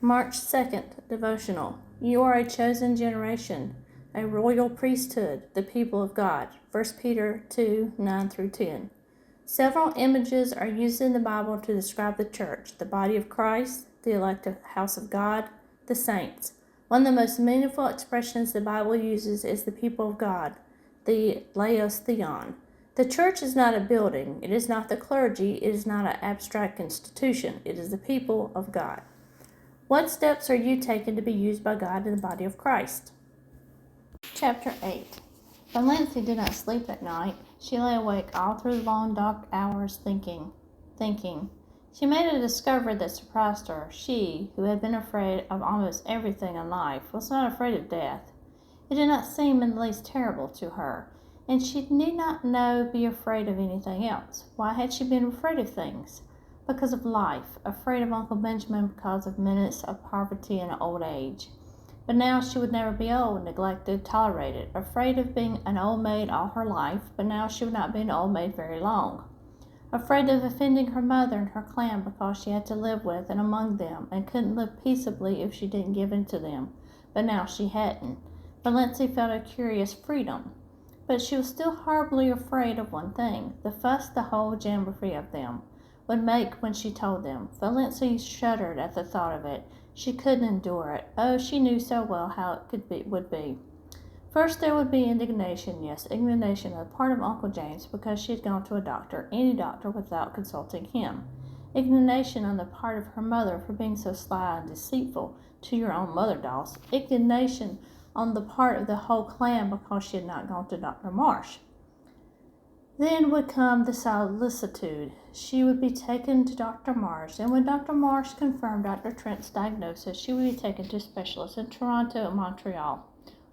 March 2nd, devotional. You are a chosen generation, a royal priesthood, the people of God. 1 Peter 2, 9-10. Several images are used in the Bible to describe the church, the body of Christ, the elective house of God, the saints. One of the most meaningful expressions the Bible uses is the people of God, the Laos Theon. The church is not a building. It is not the clergy. It is not an abstract institution. It is the people of God. What steps are you taking to be used by God in the body of Christ? Chapter 8. Valencia did not sleep that night. She lay awake all through the long dark hours thinking. She made a discovery that surprised her. She, who had been afraid of almost everything in life, was not afraid of death. It did not seem in the least terrible to her, and she need not be afraid of anything else. Why had she been afraid of things? Because of life, afraid of Uncle Benjamin because of minutes of poverty and old age. But now she would never be old, neglected, tolerated, afraid of being an old maid all her life, but now she would not be an old maid very long. Afraid of offending her mother and her clan because she had to live with and among them and couldn't live peaceably if she didn't give in to them, but now she hadn't. Valencia felt a curious freedom. But she was still horribly afraid of one thing, the fuss the whole jamboree of them would make when she told them. Valencia shuddered at the thought of it. She couldn't endure it. Oh, she knew so well how it would be. First there would be indignation, yes, indignation on the part of Uncle James because she had gone to a doctor, any doctor, without consulting him. Indignation on the part of her mother for being so sly and deceitful to your own mother, Doss. Indignation on the part of the whole clan because she had not gone to Dr. Marsh. Then would come the solicitude. She would be taken to Dr. Marsh, and when Dr. Marsh confirmed Dr. Trent's diagnosis, she would be taken to specialists in Toronto and Montreal.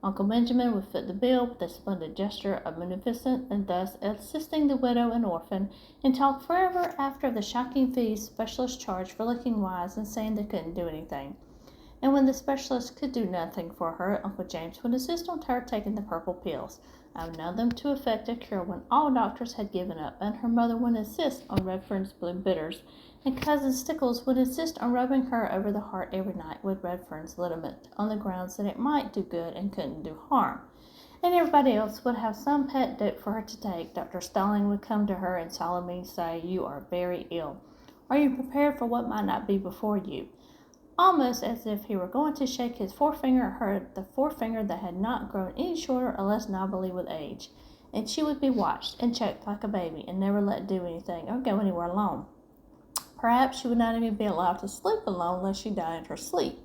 Uncle Benjamin would fit the bill with a splendid gesture of munificence, and thus assisting the widow and orphan, and talk forever after the shocking fees specialists charged for looking wise and saying they couldn't do anything. And when the specialist could do nothing for her, Uncle James would insist on her taking the purple pills. I would know them to effect a cure when all doctors had given up, and her mother would insist on Redfern's blue bitters, and Cousin Stickles would insist on rubbing her over the heart every night with Redfern's liniment, on the grounds that it might do good and couldn't do harm. And everybody else would have some pet dope for her to take. Dr. Stalling would come to her and solemnly say, "You are very ill. Are you prepared for what might not be before you?" Almost as if he were going to shake his forefinger at her, the forefinger that had not grown any shorter or less knobbly with age. And she would be watched and checked like a baby and never let do anything or go anywhere alone. Perhaps she would not even be allowed to sleep alone lest she died in her sleep.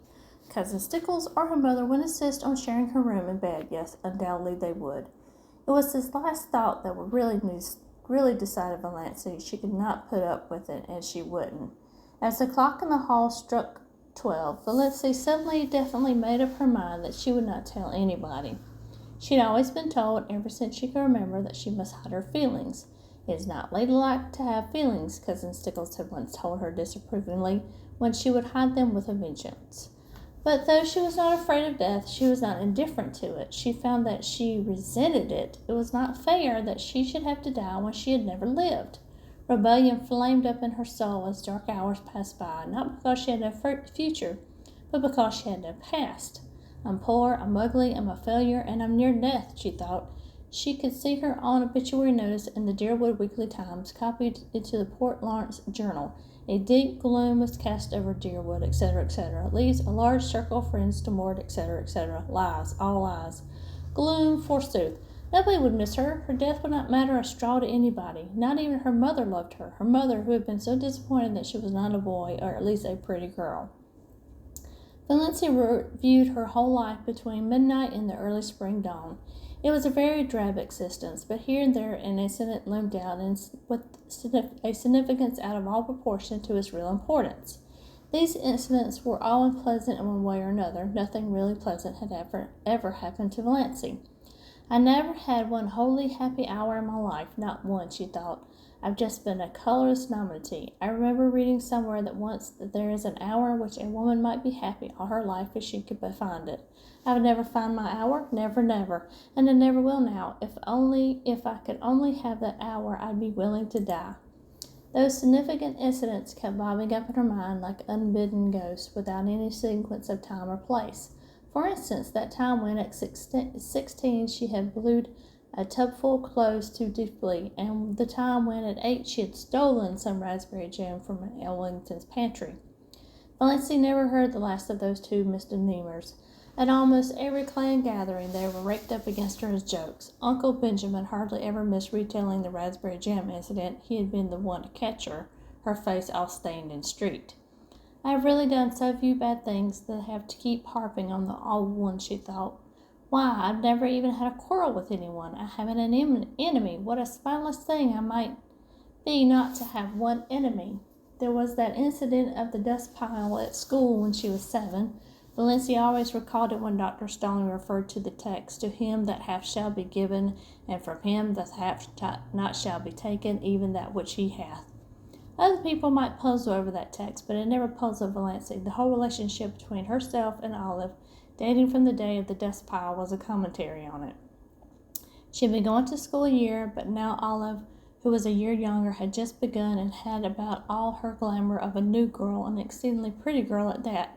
Cousin Stickles or her mother would insist on sharing her room and bed. Yes, undoubtedly they would. It was this last thought that would really decided Valencia she could not put up with it, and she wouldn't. As the clock in the hall struck 12, Valencia suddenly definitely made up her mind that she would not tell anybody. She had always been told, ever since she could remember, that she must hide her feelings. It is not ladylike to have feelings, Cousin Stickles had once told her disapprovingly, when she would hide them with a vengeance. But though she was not afraid of death, she was not indifferent to it. She found that she resented it. It was not fair that she should have to die when she had never lived. Rebellion flamed up in her soul as dark hours passed by, not because she had no future, but because she had no past. I'm poor, I'm ugly, I'm a failure, and I'm near death, she thought. She could see her own obituary notice in the Deerwood Weekly Times, copied into the Port Lawrence Journal. A deep gloom was cast over Deerwood, etc., etc. Leaves a large circle of friends to mourn, etc., etc. Lies, all lies. Gloom, forsooth. Nobody would miss her. Her death would not matter a straw to anybody. Not even her mother loved her. Her mother, who had been so disappointed that she was not a boy, or at least a pretty girl. Valencia reviewed her whole life between midnight and the early spring dawn. It was a very drab existence, but here and there an incident loomed out with a significance out of all proportion to its real importance. These incidents were all unpleasant in one way or another. Nothing really pleasant had ever happened to Valencia. I never had one wholly happy hour in my life, not one, she thought. I've just been a colorless novelty. I remember reading somewhere that there is an hour in which a woman might be happy all her life if she could but find it. I would never find my hour, never, never, and I never will now. If I could only have that hour, I'd be willing to die. Those significant incidents kept bobbing up in her mind like unbidden ghosts without any sequence of time or place. For instance, that time when at 16 she had blued a tubful of clothes too deeply, and the time when at 8 she had stolen some raspberry jam from Ellington's pantry. Valency never heard the last of those two misdemeanors. At almost every clan gathering they were raked up against her as jokes. Uncle Benjamin hardly ever missed retailing the raspberry jam incident. He had been the one to catch her face all stained and streaked. I have really done so few bad things that I have to keep harping on the old one, she thought. Why, I've never even had a quarrel with anyone. I haven't an enemy. What a spineless thing I might be not to have one enemy. There was that incident of the dust pile at school when she was 7. Valency always recalled it when Dr. Stone referred to the text, "To him that half shall be given, and from him that half not shall be taken, even that which he hath." Other people might puzzle over that text, but it never puzzled Valency. The whole relationship between herself and Olive, dating from the day of the dust pile, was a commentary on it. She had been going to school a year, but now Olive, who was a year younger, had just begun and had about all her glamour of a new girl, an exceedingly pretty girl at that.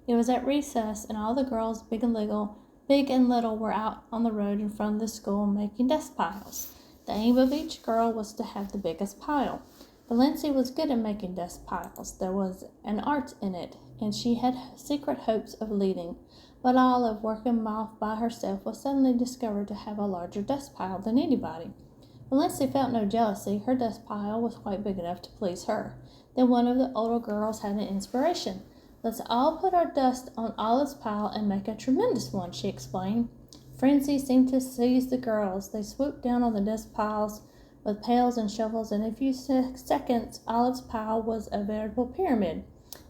It was at recess, and all the girls, big and little, were out on the road in front of the school making dust piles. The aim of each girl was to have the biggest pile. Valency was good at making dust piles. There was an art in it, and she had secret hopes of leading. But Olive, working off by herself, was suddenly discovered to have a larger dust pile than anybody. Valency felt no jealousy. Her dust pile was quite big enough to please her. Then one of the older girls had an inspiration. "Let's all put our dust on Olive's pile and make a tremendous one," she explained. Frenzy seemed to seize the girls. They swooped down on the dust piles with pails and shovels, and in a few seconds Olive's pile was a veritable pyramid.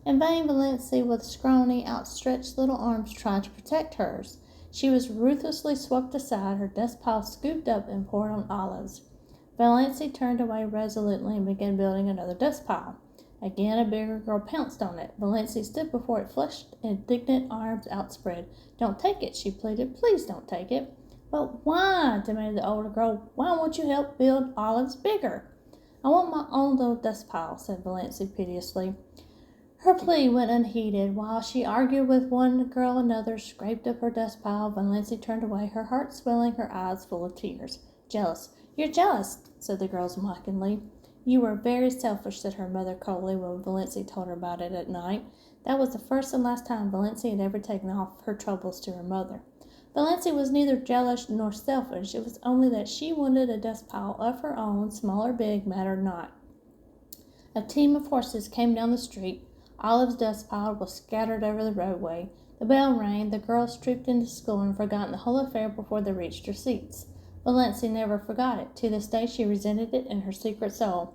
In vain Valency, with scrawny, outstretched little arms, tried to protect hers. She was ruthlessly swept aside, her dust pile scooped up and poured on Olive's. Valency turned away resolutely and began building another dust pile. Again a bigger girl pounced on it. Valency stood before it, flushed, indignant, arms outspread. "Don't take it," she pleaded. "Please don't take it." "But why?" demanded the older girl. "Why won't you help build Olive's bigger?" "I want my own little dust pile," said Valency piteously. Her plea went unheeded. While she argued with one girl, another scraped up her dust pile. Valency turned away, her heart swelling, her eyes full of tears. "Jealous. You're jealous," said the girls mockingly. "You were very selfish," said her mother coldly when Valency told her about it at night. That was the first and last time Valency had ever taken off her troubles to her mother. Valency was neither jealous nor selfish. It was only that she wanted a dust pile of her own, small or big, mattered not. A team of horses came down the street. Olive's dust pile was scattered over the roadway. The bell rang. The girls trooped into school and forgot the whole affair before they reached their seats. Valency never forgot it. To this day she resented it in her secret soul.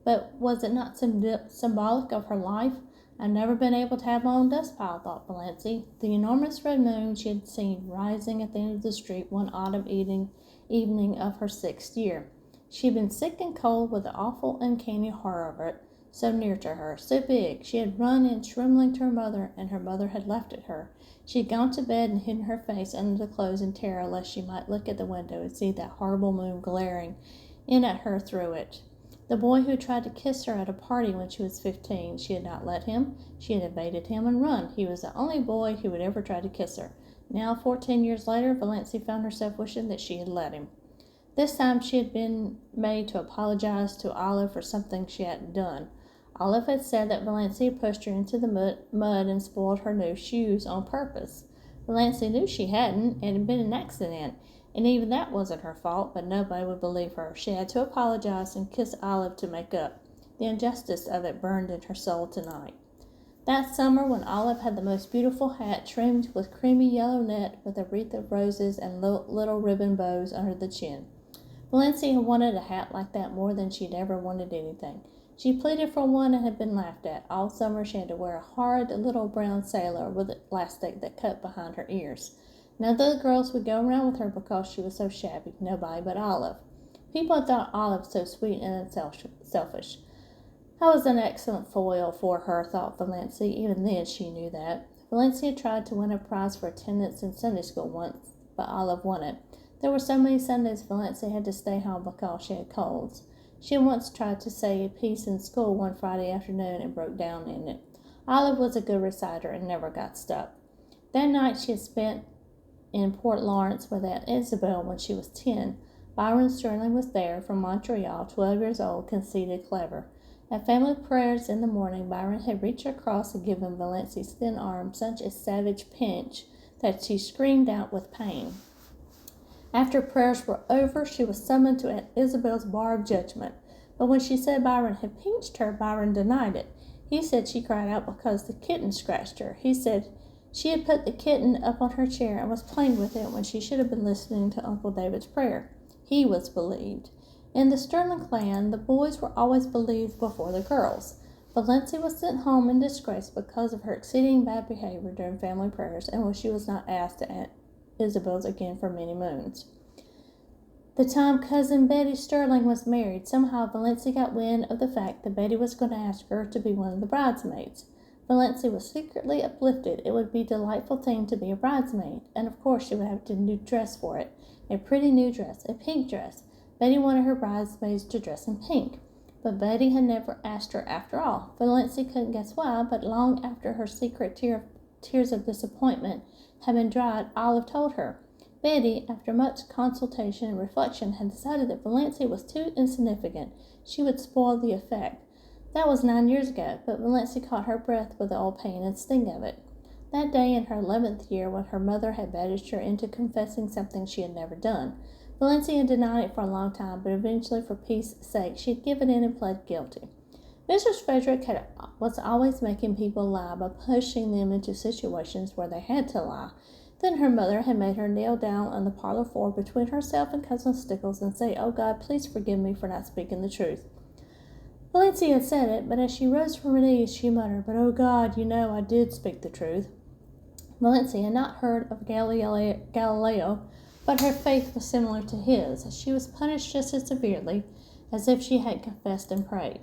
But was it not symbolic of her life? "I've never been able to have my own dust pile," thought Valency. The enormous red moon she had seen rising at the end of the street one autumn evening of her 6th year. She had been sick and cold with the awful uncanny horror of it. So near to her, so big. She had run in trembling to her mother, and her mother had laughed at her. She had gone to bed and hidden her face under the clothes in terror lest she might look at the window and see that horrible moon glaring in at her through it. The boy who tried to kiss her at a party when she was 15, she had not let him. She had evaded him and run. He was the only boy who would ever try to kiss her. Now, 14 years later, Valency found herself wishing that she had let him. This time she had been made to apologize to Olive for something she hadn't done. Olive had said that Valency had pushed her into the mud and spoiled her new shoes on purpose. Valency knew she hadn't. It had been an accident, and even that wasn't her fault, but nobody would believe her. She had to apologize and kiss Olive to make up. The injustice of it burned in her soul tonight. That summer, when Olive had the most beautiful hat trimmed with creamy yellow net with a wreath of roses and little ribbon bows under the chin. Valency had wanted a hat like that more than she'd ever wanted anything. She pleaded for one and had been laughed at. All summer she had to wear a hard little brown sailor with elastic that cut behind her ears. None of the girls would go around with her because she was so shabby. Nobody but Olive. People had thought Olive so sweet and unselfish. I was an excellent foil for her, thought Valency. Even then she knew that. Valency had tried to win a prize for attendance in Sunday school once, but Olive won it. There were so many Sundays Valency had to stay home because she had colds. She once tried to say a piece in school one Friday afternoon and broke down in it. Olive was a good reciter and never got stuck. That night she had spent in Port Lawrence with Aunt Isabel when she was 10. Byron Sterling was there from Montreal, 12 years old, conceited, clever. At family prayers in the morning, Byron had reached across and given Valencie's thin arm such a savage pinch that she screamed out with pain. After prayers were over, she was summoned to Aunt Isabel's bar of judgment. But when she said Byron had pinched her, Byron denied it. He said she cried out because the kitten scratched her. He said she had put the kitten up on her chair and was playing with it when she should have been listening to Uncle David's prayer. He was believed. In the Sterling clan, the boys were always believed before the girls. Valencie was sent home in disgrace because of her exceeding bad behavior during family prayers, and she was not asked to Aunt Isabel's again for many moons. The time cousin Betty Sterling was married, somehow Valencie got wind of the fact that Betty was going to ask her to be one of the bridesmaids. Valencie was secretly uplifted. It would be a delightful thing to be a bridesmaid, and of course she would have a new dress for it, a pretty new dress, a pink dress. Betty wanted her bridesmaids to dress in pink, but Betty had never asked her after all. Valencie couldn't guess why, but long after her secret tears of disappointment had been dried, Olive told her. Betty, after much consultation and reflection, had decided that Valencie was too insignificant. She would spoil the effect. That was 9 years ago, but Valencie caught her breath with the old pain and sting of it. That day in her 11th year, when her mother had badged her into confessing something she had never done, Valencie had denied it for a long time, but eventually, for peace' sake, she had given in and pled guilty. Mrs. Frederick was always making people lie by pushing them into situations where they had to lie. Then her mother had made her kneel down on the parlor floor between herself and Cousin Stickles and say, "Oh God, please forgive me for not speaking the truth." Valencie had said it, but as she rose from her knees, she muttered, "But oh God, you know I did speak the truth." Valencie had not heard of Galileo, but her faith was similar to his. She was punished just as severely as if she had confessed and prayed.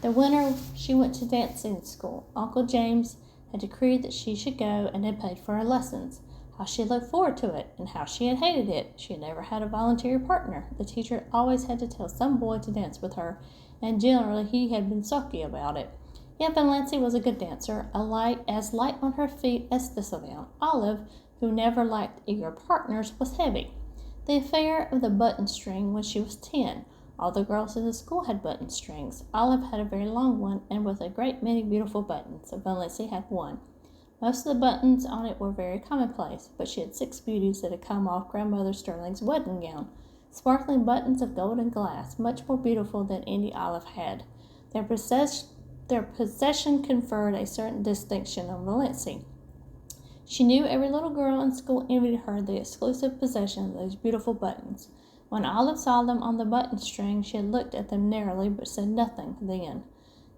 The winter she went to dancing school. Uncle James had decreed that she should go and had paid for her lessons. How she looked forward to it, and how she had hated it. She had never had a volunteer partner. The teacher always had to tell some boy to dance with her, and generally he had been sulky about it. Yet Valencie was a good dancer, as light on her feet as thistledown. Olive, who never liked eager partners, was heavy. The affair of the button string when she was 10. All the girls in the school had button strings. Olive had a very long one, and with a great many beautiful buttons. Valencie had one. Most of the buttons on it were very commonplace, but she had 6 beauties that had come off Grandmother Sterling's wedding gown, sparkling buttons of gold and glass, much more beautiful than any Olive had. Their possession conferred a certain distinction on Valencie. She knew every little girl in school envied her the exclusive possession of those beautiful buttons. When Olive saw them on the button string, she had looked at them narrowly, but said nothing then.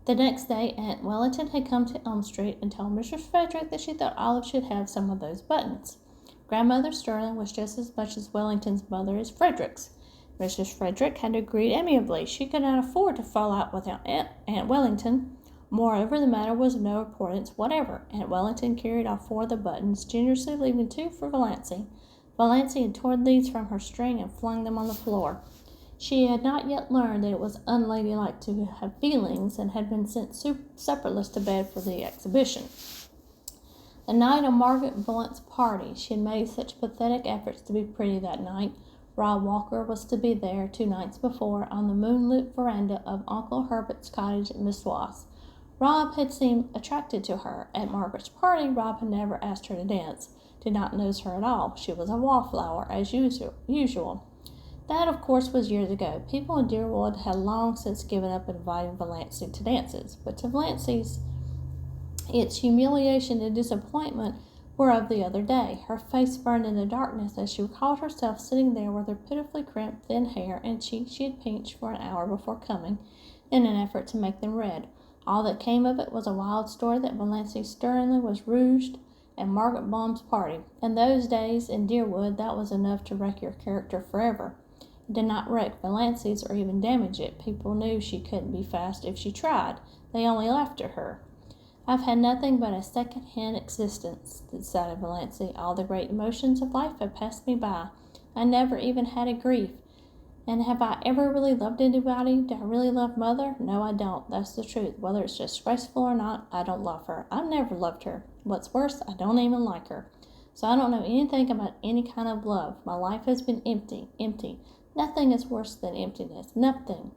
The next day, Aunt Wellington had come to Elm Street and told Mrs. Frederick that she thought Olive should have some of those buttons. Grandmother Sterling was just as much as Wellington's mother as Frederick's. Mrs. Frederick had agreed amiably. She could not afford to fall out with Aunt Wellington. Moreover, the matter was of no importance whatever. Aunt Wellington carried off 4 of the buttons, generously leaving 2 for Valencie. Valencie had torn these from her string and flung them on the floor. She had not yet learned that it was unladylike to have feelings, and had been sent supperless to bed for the exhibition. The night of Margaret Blunt's party, she had made such pathetic efforts to be pretty that night. Rob Walker was to be there 2 nights before, on the moonlit veranda of Uncle Herbert's cottage at Mistwas. Rob had seemed attracted to her. At Margaret's party, Rob had never asked her to dance, did not notice her at all. She was a wallflower, as usual. That, of course, was years ago. People in Deerwood had long since given up inviting Valencie to dances, but to Valancie's, its humiliation and disappointment were of the other day. Her face burned in the darkness as she recalled herself sitting there with her pitifully crimped, thin hair and cheeks she had pinched for an hour before coming, in an effort to make them red. All that came of it was a wild story that Valencie Sterling was rouged at Margaret Blum's party. In those days in Deerwood, that was enough to wreck your character forever. It did not wreck Valancie's or even damage it. People knew she couldn't be fast if she tried. They only laughed at her. "I've had nothing but a second-hand existence," decided Valencie. "All the great emotions of life have passed me by. I never even had a grief. And have I ever really loved anybody? Do I really love Mother? No, I don't. That's the truth. Whether it's disgraceful or not, I don't love her. I've never loved her. What's worse, I don't even like her. So I don't know anything about any kind of love. My life has been empty, empty. Nothing is worse than emptiness. Nothing.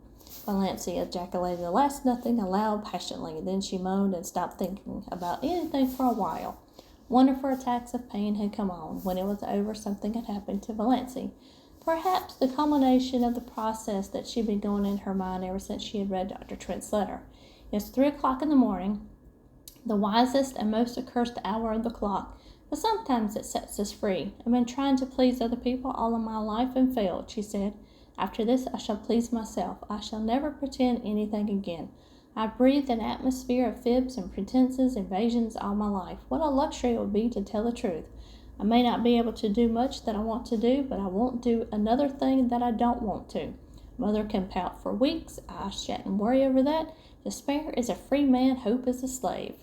Valancy ejaculated the last nothing aloud passionately. Then she moaned and stopped thinking about anything for a while. One of her attacks of pain had come on. When it was over, something had happened to Valancy. Perhaps the culmination of the process that she'd been going in her mind ever since she had read Dr. Trent's letter. It was 3 o'clock in the morning, the wisest and most accursed hour of the clock, but sometimes it sets us free. I've been trying to please other people all of my life and failed, she said. After this, I shall please myself. I shall never pretend anything again. I've breathed an atmosphere of fibs and pretenses, evasions all my life. What a luxury it would be to tell the truth. I may not be able to do much that I want to do, but I won't do another thing that I don't want to. Mother can pout for weeks. I shan't worry over that. Despair is a free man, hope is a slave.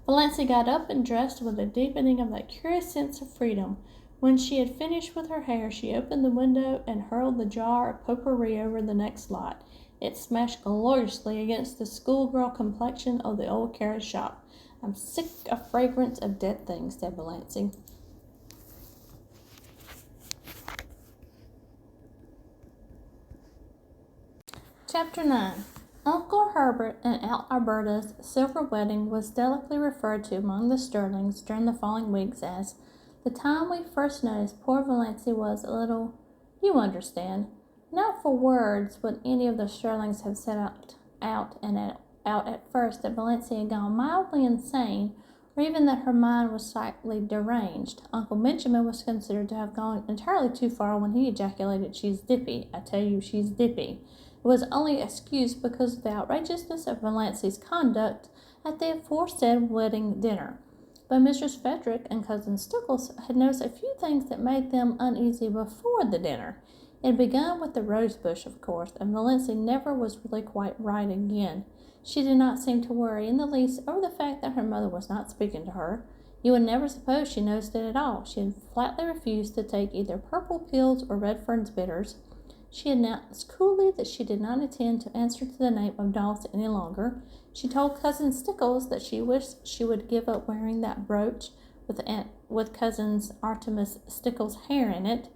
Valancy got up and dressed with a deepening of that curious sense of freedom. When she had finished with her hair, she opened the window and hurled the jar of potpourri over the next lot. It smashed gloriously against the schoolgirl complexion of the old carriage shop. I'm sick of fragrance of dead things, said Valancy. Chapter 9. Uncle Herbert and Aunt Alberta's silver wedding was delicately referred to among the Sterlings during the following weeks as the time we first noticed poor Valancy was a little, you understand. Not for words would any of the Sterlings have set out at first that Valancy had gone mildly insane, or even that her mind was slightly deranged. Uncle Benjamin was considered to have gone entirely too far when he ejaculated, "She's dippy. I tell you, she's dippy." It was only excused because of the outrageousness of Valancy's conduct at the aforesaid wedding dinner. But Mrs. Frederick and Cousin Stickles had noticed a few things that made them uneasy before the dinner. It had begun with the rose bush, of course, and Valancy never was really quite right again. She did not seem to worry in the least over the fact that her mother was not speaking to her. You would never suppose she noticed it at all. She had flatly refused to take either purple pills or Redfern's bitters. She announced coolly that she did not intend to answer to the name of Dawes any longer. She told Cousin Stickles that she wished she would give up wearing that brooch with Cousin Artemis Stickles' hair in it.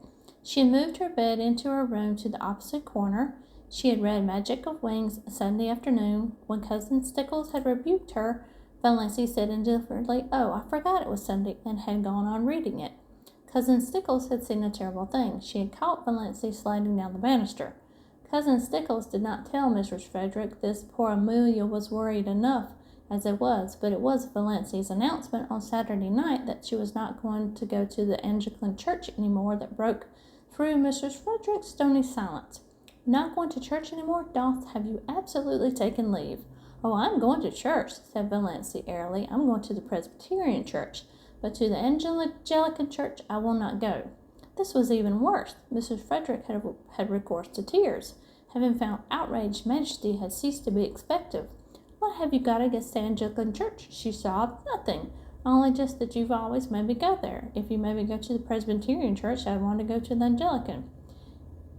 She had moved her bed into her room to the opposite corner. She had read Magic of Wings Sunday afternoon. When Cousin Stickles had rebuked her, Valancy said indifferently, "Oh, I forgot it was Sunday," and had gone on reading it. Cousin Stickles had seen a terrible thing. She had caught Valancy sliding down the banister. Cousin Stickles did not tell Mrs. Frederick this. Poor Amelia was worried enough as it was, but it was Valancy's announcement on Saturday night that she was not going to go to the Anglican church any more that broke through Mrs. Frederick's stony silence. "Not going to church any more, Dawes? Have you absolutely taken leave?" "Oh, I'm going to church," said Valancy airily. "I'm going to the Presbyterian church, but to the Anglican church I will not go." This was even worse. Mrs. Frederick had recourse to tears. Having found outraged majesty had ceased to be expected. "What have you got against the Anglican church?" she sobbed. "Nothing. Only just that you've always made me go there. If you made me go to the Presbyterian church, I'd want to go to the Anglican."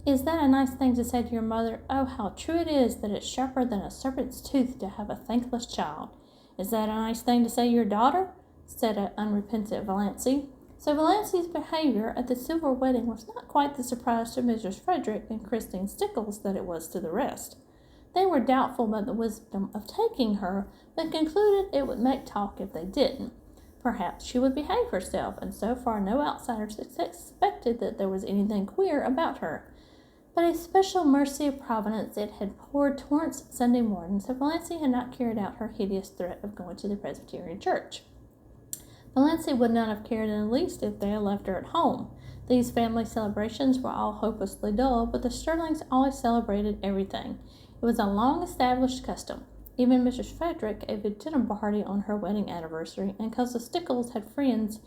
"Is that a nice thing to say to your mother? Oh, how true it is that it's sharper than a serpent's tooth to have a thankless child." "Is that a nice thing to say to your daughter?" said an unrepentant Valancy. So Valancy's behavior at the silver wedding was not quite the surprise to Mrs. Frederick and Christine Stickles that it was to the rest. They were doubtful about the wisdom of taking her, but concluded it would make talk if they didn't. Perhaps she would behave herself, and so far no outsiders suspected that there was anything queer about her. But a special mercy of Providence, it had poured torrents Sunday morning, so Valancy had not carried out her hideous threat of going to the Presbyterian church. Valancy would not have cared in the least if they had left her at home. These family celebrations were all hopelessly dull, but the Sterlings always celebrated everything. It was a long-established custom. Even Mrs. Frederick gave a dinner party on her wedding anniversary, and Cousin Stickles had friends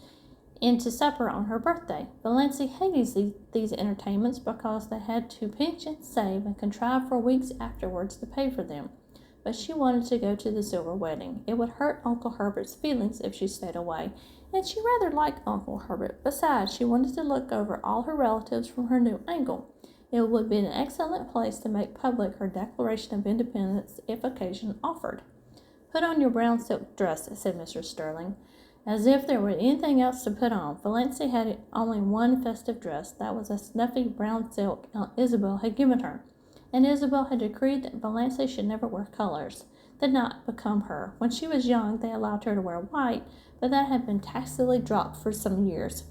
in to supper on her birthday. Valancy hated these entertainments because they had to pinch and save and contrive for weeks afterwards to pay for them. But she wanted to go to the silver wedding. It would hurt Uncle Herbert's feelings if she stayed away, and she rather liked Uncle Herbert. Besides, she wanted to look over all her relatives from her new angle. It would be an excellent place to make public her Declaration of Independence if occasion offered. "Put on your brown silk dress," said Mrs. Sterling, as if there were anything else to put on. Valancy had only one festive dress. That was a snuffy brown silk Aunt Isabel had given her, and Isabel had decreed that Valancy should never wear colors that did not become her. When she was young, they allowed her to wear white, but that had been tacitly dropped for some years.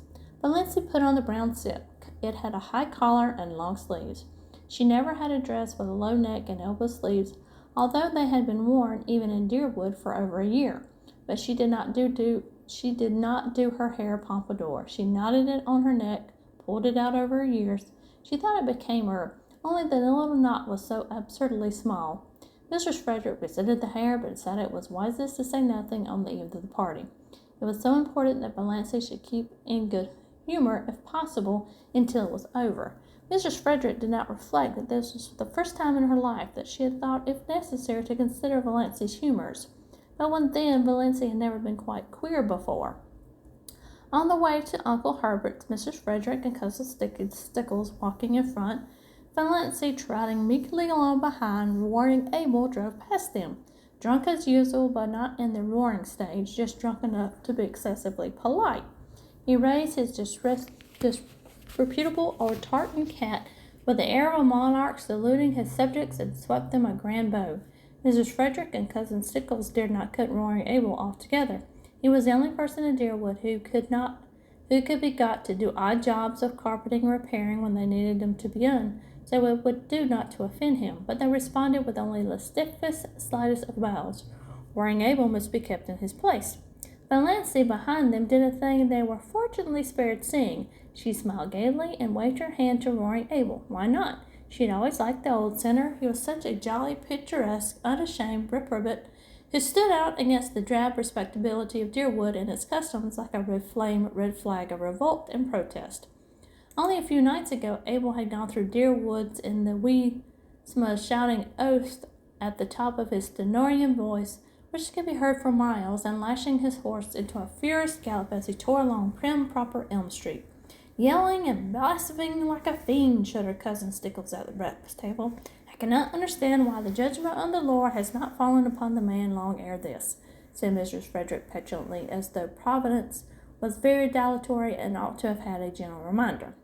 Valancy put on the brown silk. It had a high collar and long sleeves. She never had a dress with a low neck and elbow sleeves, although they had been worn even in Deerwood for over a year. But she did not do her hair pompadour. She knotted it on her neck, pulled it out over her ears. She thought it became her, only the little knot was so absurdly small. Mrs. Frederick visited the hair, but said it was wisest to say nothing on the eve of the party. It was so important that Valancy should keep in good humor, if possible, until it was over. Mrs. Frederick did not reflect that this was the first time in her life that she had thought it necessary to consider Valancy's humors. But when then, Valancy had never been quite queer before. On the way to Uncle Herbert's, Mrs. Frederick and Cousin Stickles walking in front, Valancy trotting meekly along behind, roaring Abel drove past them, drunk as usual, but not in the roaring stage, just drunk enough to be excessively polite. He raised his disreputable old tartan cat with the air of a monarch saluting his subjects and swept them a grand bow. Mrs. Frederick and Cousin Stickles dared not cut Roaring Abel altogether. He was the only person in Deerwood who could be got to do odd jobs of carpeting and repairing when they needed them to be done, so it would do not to offend him, but they responded with only the stiffest, slightest of bows. Roaring Abel must be kept in his place. Valancy behind them did a thing they were fortunately spared seeing. She smiled gaily and waved her hand to Roaring Abel. Why not? She had always liked the old sinner. He was such a jolly, picturesque, unashamed reprobate who stood out against the drab respectability of Deerwood and its customs like a red flag of revolt and protest. Only a few nights ago, Abel had gone through Deerwoods in the wee smudge, shouting oaths at the top of his stentorian voice, which could be heard for miles, and lashing his horse into a furious gallop as he tore along prim, proper Elm Street. "Yelling and blaspheming like a fiend," shuddered Cousin Stickles at the breakfast table. "I cannot understand why the judgment of the Lord has not fallen upon the man long ere this," said Mrs. Frederick petulantly, as though Providence was very dilatory and ought to have had a gentle reminder.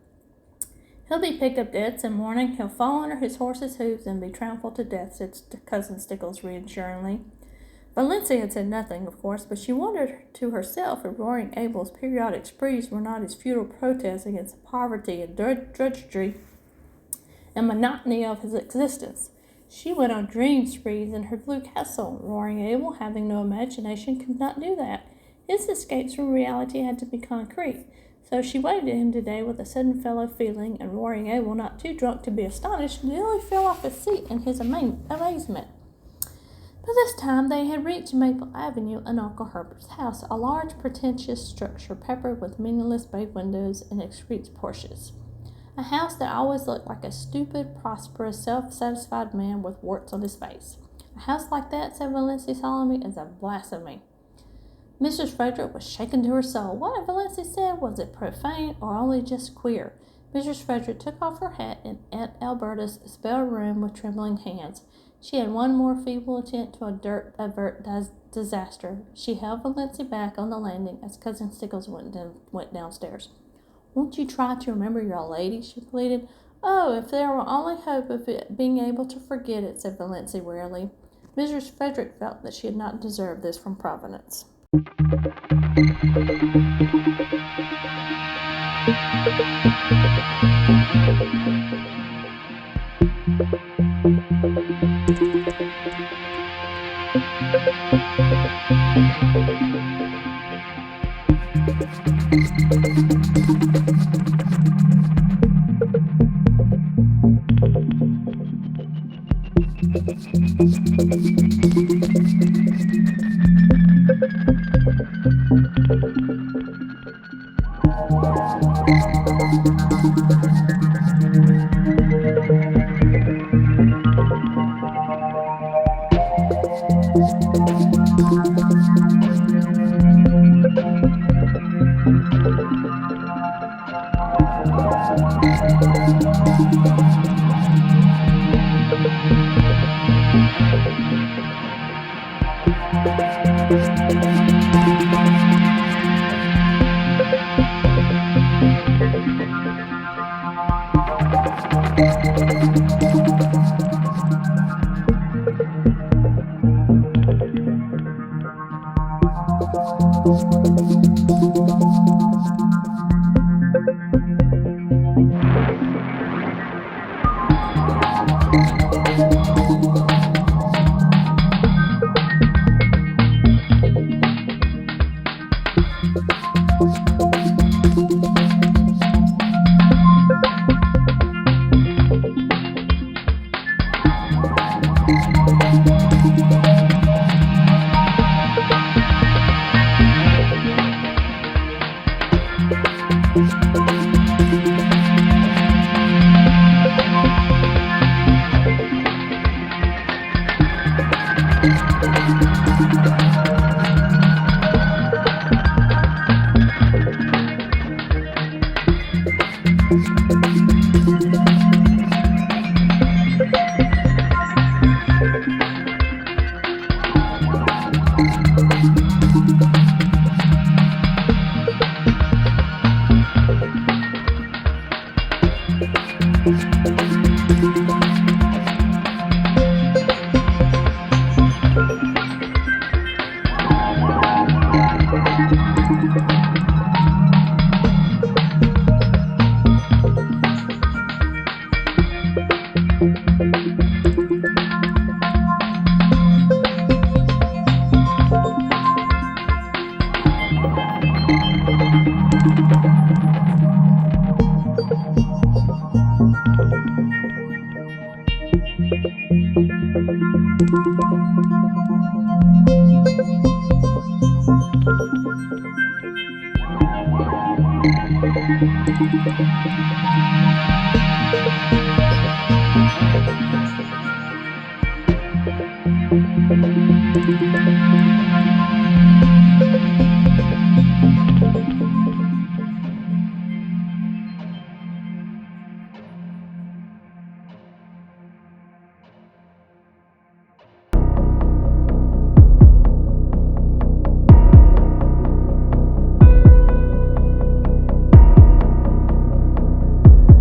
"He'll be picked up dead some morning. He'll fall under his horse's hoofs and be trampled to death," said Cousin Stickles reassuringly. Valancy had said nothing, of course, but she wondered to herself if Roaring Abel's periodic sprees were not his futile protests against the poverty and drudgery and monotony of his existence. She went on dream sprees in her blue castle. Roaring Abel, having no imagination, could not do that. His escapes from reality had to be concrete. So she waved at him today with a sudden fellow feeling, and Roaring Abel, not too drunk to be astonished, nearly fell off his seat in his amazement. By this time they had reached Maple Avenue and Uncle Herbert's house, a large, pretentious structure peppered with meaningless bay windows and excrete porches. A house that always looked like a stupid, prosperous, self-satisfied man with warts on his face. "A house like that," said Valancy solemnly, "is a blasphemy." Mrs. Frederick was shaken to her soul. What had Valancy said? Was it profane or only just queer? Mrs. Frederick took off her hat in Aunt Alberta's spare room with trembling hands. She had one more feeble attempt to avert disaster. She held Valancy back on the landing as Cousin Stickles went downstairs. "Won't you try to remember your old lady?" she pleaded. "Oh, if there were only hope of it being able to forget it," said Valancy wearily. Mrs. Frederick felt that she had not deserved this from Providence.